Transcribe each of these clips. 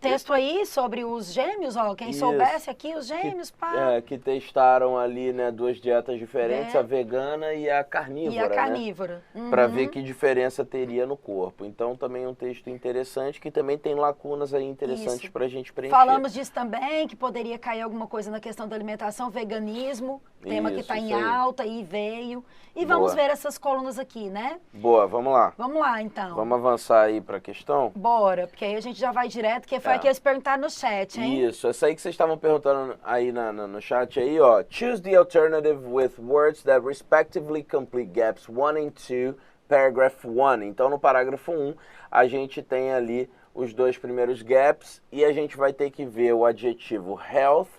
texto aí sobre os gêmeos, ó, quem soubesse aqui, os gêmeos, pá. Que testaram ali, né, duas dietas diferentes, a vegana e a carnívora, E a carnívora. Né? Para ver que diferença teria no corpo. Então, também é um texto interessante, que também tem lacunas aí interessantes para a gente preencher. Falamos disso também, que poderia cair alguma coisa na questão da alimentação, veganismo, tema que está em alta e veio. E vamos ver essas colunas aqui, né? Boa, vamos lá. Vamos lá, então. Vamos avançar aí para a questão? Bora, porque aí a gente já vai direto, que foi que eles perguntaram no chat, hein? Isso, essa aí que vocês estavam perguntando aí no chat aí, ó. Choose the alternative with words that respectively complete gaps 1 and 2, paragraph 1. Então, no parágrafo 1, a gente tem ali os dois primeiros gaps e a gente vai ter que ver o adjetivo health,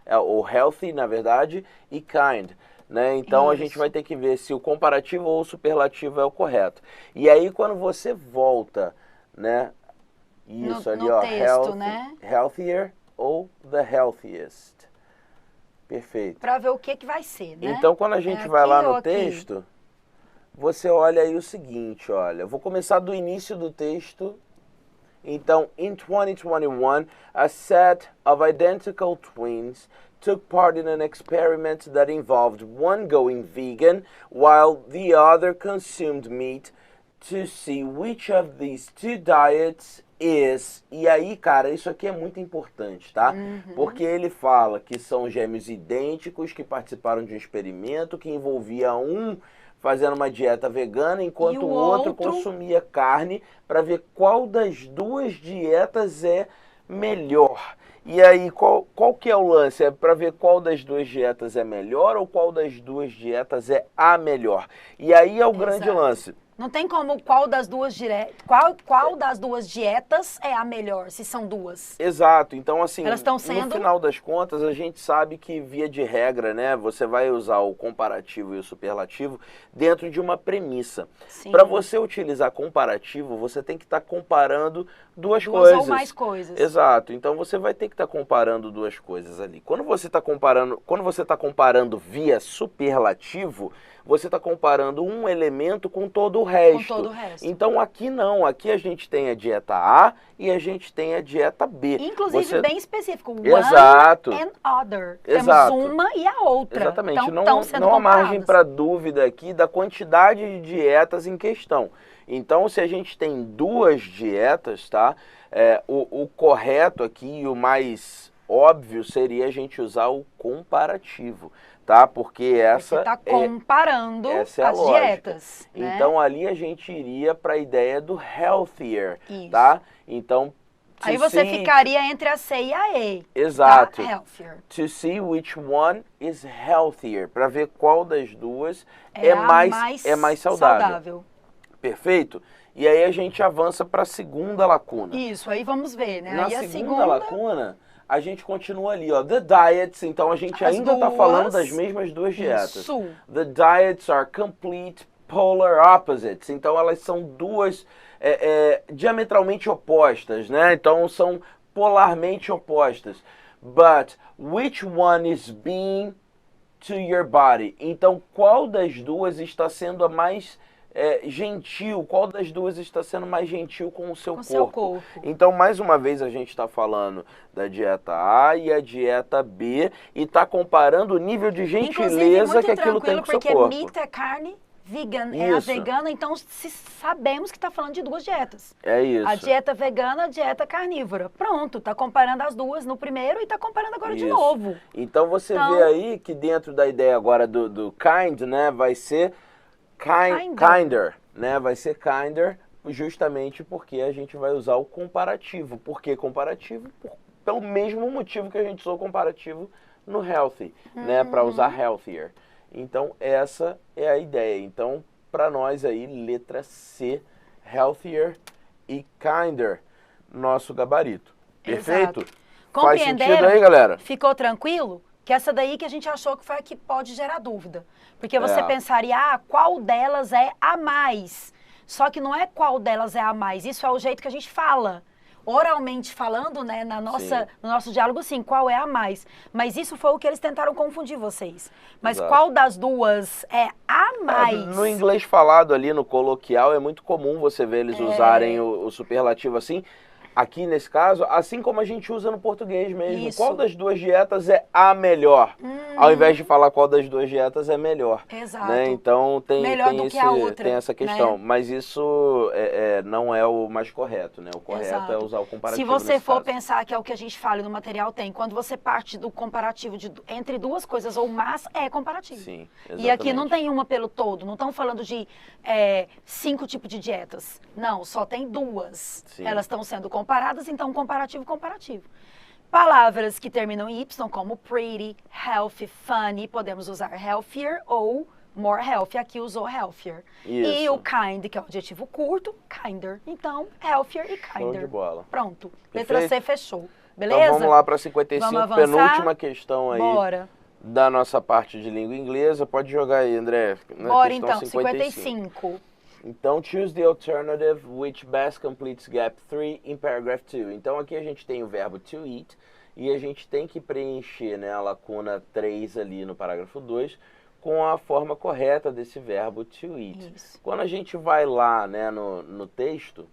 ou healthy, na verdade, e kind. Né? Então, a gente vai ter que ver se o comparativo ou o superlativo é o correto. E aí, quando você volta, né? Isso ali, ó, texto, healthy, né? Healthier ou the healthiest. Perfeito. Para ver o que vai ser, né? Então, quando a gente vai lá no texto, você olha aí o seguinte, olha. Eu vou começar do início do texto. Então, in 2021, a set of identical twins took part in an experiment that involved one going vegan while the other consumed meat to see which of these two diets is. E aí, cara, isso aqui é muito importante, tá? Porque ele fala que são gêmeos idênticos que participaram de um experimento que envolvia um fazendo uma dieta vegana, enquanto o outro consumia carne, para ver qual das duas dietas é melhor. E aí, qual que é o lance? É para ver qual das duas dietas é melhor ou qual das duas dietas é a melhor. E aí é o grande lance. Não tem como qual das duas dietas é a melhor, se são duas. Exato. Então, assim, elas estão sendo... no final das contas, a gente sabe que, via de regra, né, você vai usar o comparativo e o superlativo dentro de uma premissa. Para você utilizar comparativo, você tem que estar comparando duas coisas. Ou mais coisas. Exato. Então, você vai ter que estar comparando duas coisas ali. Quando você está comparando via superlativo, você está comparando um elemento com todo o resto. Com todo o resto. Então, aqui não. Aqui a gente tem a dieta A e a gente tem a dieta B. Inclusive, bem específico. One and other. Exato. Temos uma e a outra. Exatamente. Então, não há margem para dúvida aqui da quantidade de dietas em questão. Então, se a gente tem duas dietas, tá? O correto aqui e o mais óbvio seria a gente usar o comparativo. Tá? Porque essa está comparando as dietas. Né? Então, ali a gente iria para a ideia do healthier, tá? Então, aí você ficaria entre a C e a E. Exato. Tá? Healthier. To see which one is healthier. Para ver qual das duas é mais saudável. Perfeito? E aí a gente avança para a segunda lacuna. Isso, aí vamos ver, né? Na segunda lacuna, a gente continua ali, ó, the diets, então a gente ainda está falando das mesmas duas dietas. Isso. The diets are complete polar opposites, então elas são duas diametralmente opostas, né? Então são polarmente opostas. But which one is being to your body? Então qual das duas está sendo a mais gentil, qual das duas está sendo mais gentil com o seu corpo? Então, mais uma vez, a gente está falando da dieta A e a dieta B e está comparando o nível de gentileza que aquilo tem com o seu corpo. Porque meat é carne, vegan é a vegana, então sabemos que está falando de duas dietas. É isso. A dieta vegana, a dieta carnívora. Pronto, está comparando as duas no primeiro e está comparando agora de novo. Então, você vê aí que dentro da ideia agora do kind, né, vai ser kinder, né? Vai ser kinder justamente porque a gente vai usar o comparativo. Por que comparativo? Pelo mesmo motivo que a gente usou o comparativo no healthy, né? Para usar healthier. Então, essa é a ideia. Então, para nós aí, letra C, healthier e kinder, nosso gabarito. Perfeito? Exato. Compreenderam? Faz sentido aí, galera? Ficou tranquilo? Que essa daí que a gente achou que foi a que pode gerar dúvida. Porque você pensaria, qual delas é a mais? Só que não é qual delas é a mais, isso é o jeito que a gente fala. Oralmente falando, né, no nosso diálogo, sim, qual é a mais. Mas isso foi o que eles tentaram confundir vocês. Mas qual das duas é a mais? No inglês falado ali, no coloquial, é muito comum você ver eles usarem o superlativo assim. aqui nesse caso, assim como a gente usa no português mesmo. Isso. Qual das duas dietas é a melhor? Ao invés de falar qual das duas dietas é melhor. Exato. Né? Então Melhor do que a outra, tem essa questão. né? Mas isso não é o mais correto, né? O correto Exato. é usar o comparativo. Se você for caso. pensar que é o que a gente fala no material, tem. Quando você parte do comparativo entre duas coisas ou mais, é comparativo. Sim, exatamente. E aqui não tem uma pelo todo. Não estão falando de 5 tipos de dietas. Não, só tem 2. Sim. Elas estão sendo comparadas, então comparativo. Palavras que terminam em Y, como pretty, healthy, funny, podemos usar healthier ou more healthy. Aqui usou healthier. Isso. E o kind, que é o adjetivo curto, kinder. Então, healthier e kinder. Show de bola. Pronto. Perfeito. Letra C fechou. Beleza? Então vamos lá para 55, Vamos avançar? penúltima questão aí. Bora. Da nossa parte de língua inglesa. Pode jogar aí, André. Bora questão então, 55. Então, choose the alternative which best completes gap 3 in paragraph 2. Então, aqui a gente tem o verbo to eat e a gente tem que preencher, né, a lacuna 3 ali no parágrafo 2 com a forma correta desse verbo to eat. Isso. Quando a gente vai lá, né, no texto,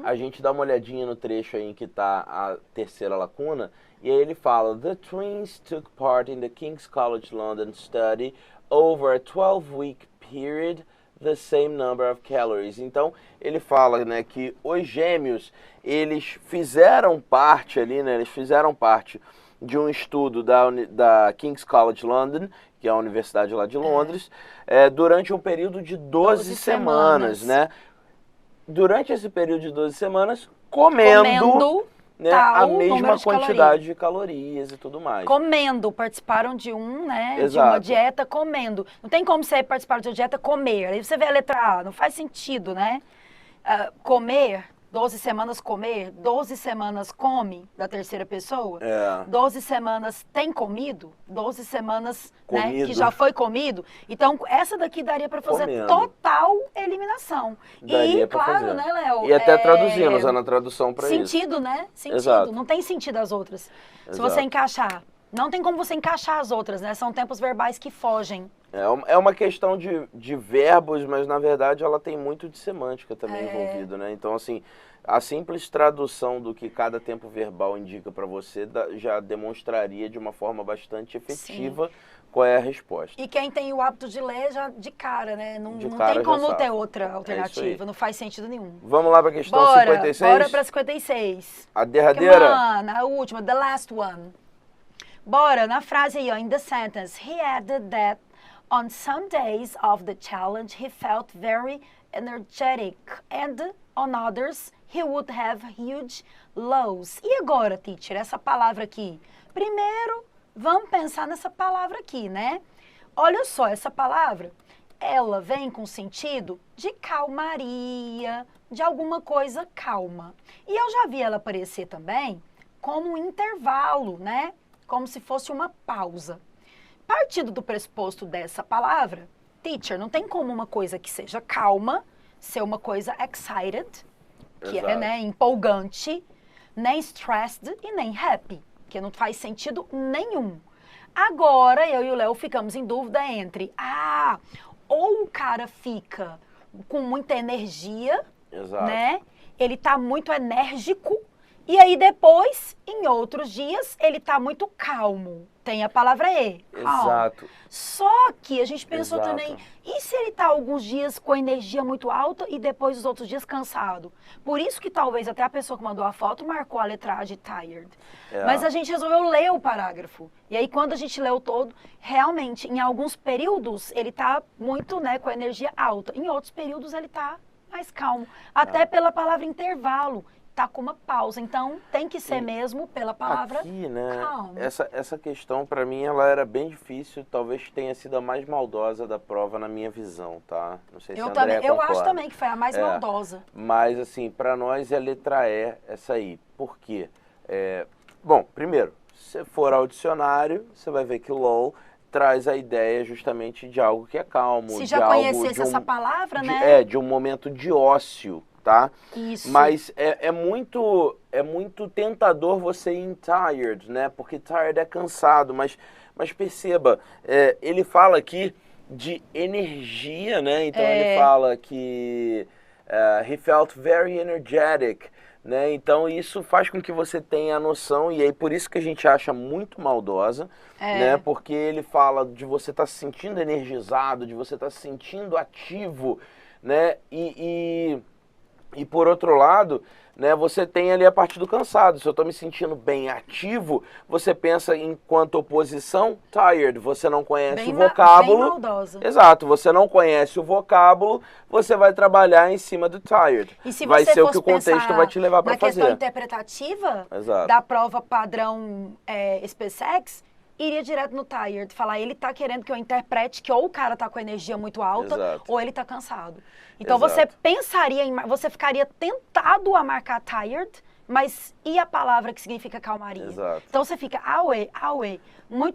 a gente dá uma olhadinha no trecho aí em que está a terceira lacuna e aí ele fala: The twins took part in the King's College London study over a 12-week period the same number of calories. Então, ele fala, né, que os gêmeos, eles fizeram parte ali, né, eles fizeram parte de um estudo da King's College London, que é a universidade lá de Londres, durante um período de 12 semanas, né? Durante esse período de 12 semanas, comendo né, a mesma quantidade de calorias e tudo mais. Comendo, participaram de de uma dieta comendo. Não tem como você participar de uma dieta comer. Aí você vê a letra A, não faz sentido, né? Comer, 12 semanas comer, 12 semanas come, da terceira pessoa. 12 semanas tem comido, 12 semanas né, que já foi comido. Então, essa daqui daria para fazer total eliminação. Daria e, claro, fazer. né, Léo? E até traduzindo, usando a tradução para isso. Sentido, né? Sentido. Exato. Não tem sentido as outras. Exato. Se você encaixar. Não tem como você encaixar as outras, né? São tempos verbais que fogem. É uma questão de verbos, mas na verdade ela tem muito de semântica também envolvido, né? Então, assim, a simples tradução do que cada tempo verbal indica para você já demonstraria de uma forma bastante efetiva qual é a resposta. E quem tem o hábito de ler já de cara, né? Não tem como ter outra alternativa, não faz sentido nenhum. Vamos lá para a questão 56? Bora para 56. A derradeira? A última, the last one. Bora, na frase aí, ó, in the sentence, he added that on some days of the challenge he felt very energetic and on others he would have huge lows. E agora, teacher, essa palavra aqui? Primeiro, vamos pensar nessa palavra aqui, né? Olha só, essa palavra, ela vem com sentido de calmaria, de alguma coisa calma. E eu já vi ela aparecer também como um intervalo, né? Como se fosse uma pausa. Partindo do pressuposto dessa palavra, teacher, não tem como uma coisa que seja calma ser uma coisa excited, que é, né, empolgante, nem stressed e nem happy, que não faz sentido nenhum. Agora, eu e o Léo ficamos em dúvida entre, ou o cara fica com muita energia, né? Ele tá muito enérgico, e aí depois, em outros dias, ele tá muito calmo. Tem a palavra E. Calmo. Exato. Só que a gente pensou também, e se ele tá alguns dias com a energia muito alta e depois os outros dias cansado? Por isso que talvez até a pessoa que mandou a foto marcou a letra A de tired. Mas a gente resolveu ler o parágrafo. E aí quando a gente leu todo, realmente, em alguns períodos ele tá muito, né, com a energia alta. Em outros períodos ele tá mais calmo. Até pela palavra intervalo. Tá com uma pausa, então tem que ser mesmo pela palavra aqui, né, calma. Essa questão para mim ela era bem difícil, talvez tenha sido a mais maldosa da prova na minha visão, tá? Não sei se a Andréa concorda. Eu acho também que foi a mais maldosa. Mas assim, para nós é a letra E essa aí. Por quê? Bom, primeiro, se for ao dicionário, você vai ver que LOL traz a ideia justamente de algo que é calmo. Se já conhecesse essa palavra, né? De um momento de ócio. Tá? Isso. Mas é muito tentador você ir em tired, né? Porque tired é cansado, mas perceba, ele fala aqui de energia, né? Então ele fala que he felt very energetic, né? Então isso faz com que você tenha a noção, e aí por isso que a gente acha muito maldosa, né? Porque ele fala de você estar se sentindo energizado, de você estar se sentindo ativo, né? E por outro lado, né, você tem ali a parte do cansado. Se eu estou me sentindo bem ativo, você pensa enquanto oposição, tired. Você não conhece o vocábulo. Bem maldosa. Exato, você não conhece o vocábulo, você vai trabalhar em cima do tired. E se vai você ser o que o contexto vai te levar para fazer. Na questão interpretativa da prova padrão SpaceX, iria direto no tired, falar ele tá querendo que eu interprete que ou o cara tá com a energia muito alta, ou ele tá cansado. Então você pensaria você ficaria tentado a marcar tired, mas e a palavra que significa calmaria? Então você fica away.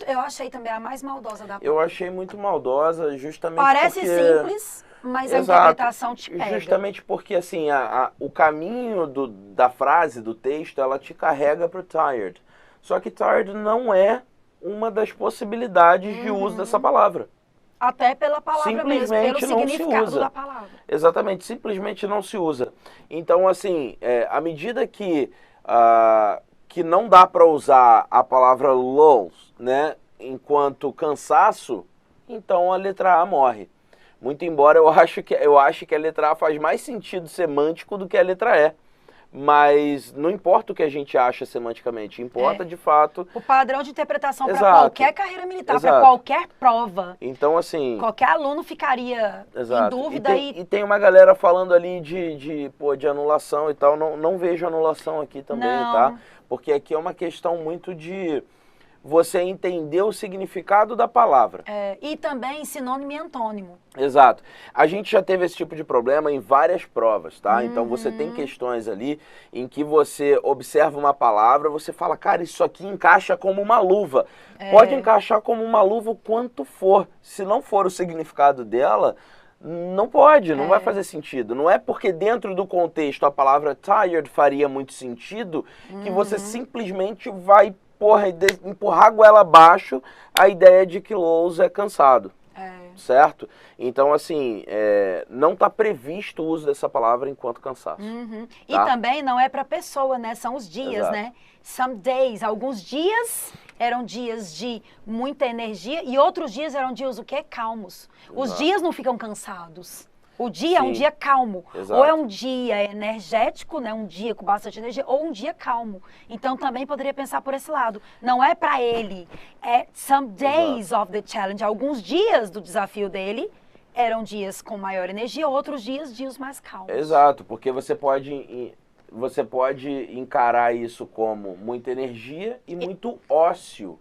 Eu achei também a mais maldosa da prova. Eu achei muito maldosa, justamente Parece porque... simples, mas a interpretação te pega. Justamente porque, assim, o caminho da frase, do texto, ela te carrega pro tired. Só que tired não é uma das possibilidades de uso dessa palavra. Até pela palavra mesmo, pelo significado da palavra. Exatamente, simplesmente não se usa. Então, assim, à medida que não dá para usar a palavra lows, né, enquanto cansaço, então a letra A morre. Muito embora eu acho que a letra A faz mais sentido semântico do que a letra E. Mas não importa o que a gente acha semanticamente, importa de fato... O padrão de interpretação para qualquer carreira militar, para qualquer prova. Então, assim... Qualquer aluno ficaria em dúvida e tem uma galera falando ali de anulação e tal, não vejo anulação aqui também, tá? Porque aqui é uma questão muito de você entender o significado da palavra. E também sinônimo e antônimo. Exato. A gente já teve esse tipo de problema em várias provas, tá? Então você tem questões ali em que você observa uma palavra, você fala, cara, isso aqui encaixa como uma luva. Pode encaixar como uma luva o quanto for. Se não for o significado dela, não pode, não vai fazer sentido. Não é porque dentro do contexto a palavra tired faria muito sentido que você simplesmente vai empurrar a goela abaixo a ideia de que lows é cansado. Certo? Então, assim, não está previsto o uso dessa palavra enquanto cansaço. E também não é para pessoa, né? São os dias, né? Some days. Alguns dias eram dias de muita energia e outros dias eram dias o quê? Calmos. Os dias não ficam cansados. O dia é um dia calmo. Ou é um dia energético, né? Um dia com bastante energia, ou um dia calmo. Então também poderia pensar por esse lado. Não é para ele, é some days of the challenge. Alguns dias do desafio dele eram dias com maior energia, outros dias mais calmos. Exato, porque você pode encarar isso como muita energia e muito ócio.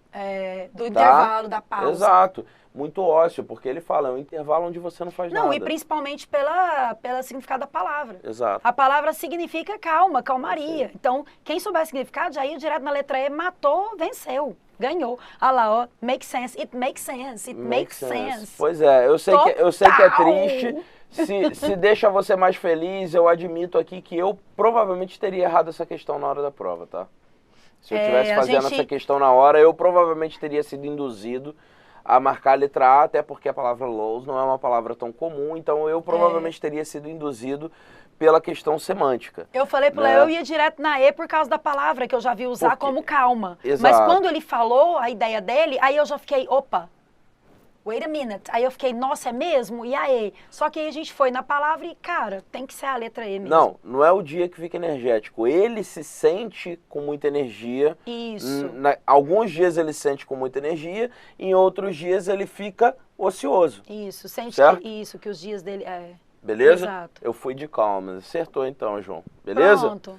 Do intervalo, da pausa. Exato. Muito ócio, porque ele fala, é um intervalo onde você não faz nada. Não, e principalmente pela significado da palavra. Exato. A palavra significa calma, calmaria. Então, quem souber o significado, já ia direto na letra E, matou, venceu, ganhou. Olha lá, ó, make sense, it makes sense, it makes sense. Pois é, eu sei que é triste. Se deixa você mais feliz, eu admito aqui que eu provavelmente teria errado essa questão na hora da prova, tá? Se eu estivesse fazendo essa questão na hora, eu provavelmente teria sido induzido a marcar a letra A, até porque a palavra lows não é uma palavra tão comum, então eu provavelmente teria sido induzido pela questão semântica. Eu falei para eu ia direto na E por causa da palavra, que eu já vi usar como calma. Mas quando ele falou a ideia dele, aí eu já fiquei, opa, wait a minute. Aí eu fiquei, nossa, é mesmo? E aí? Só que aí a gente foi na palavra e, cara, tem que ser a letra E mesmo. Não é o dia que fica energético. Ele se sente com muita energia. Isso. Alguns dias ele se sente com muita energia, em outros dias ele fica ocioso. Isso, sente que os dias dele... Beleza? Exato. Eu fui de calma. Acertou então, João. Beleza? Pronto.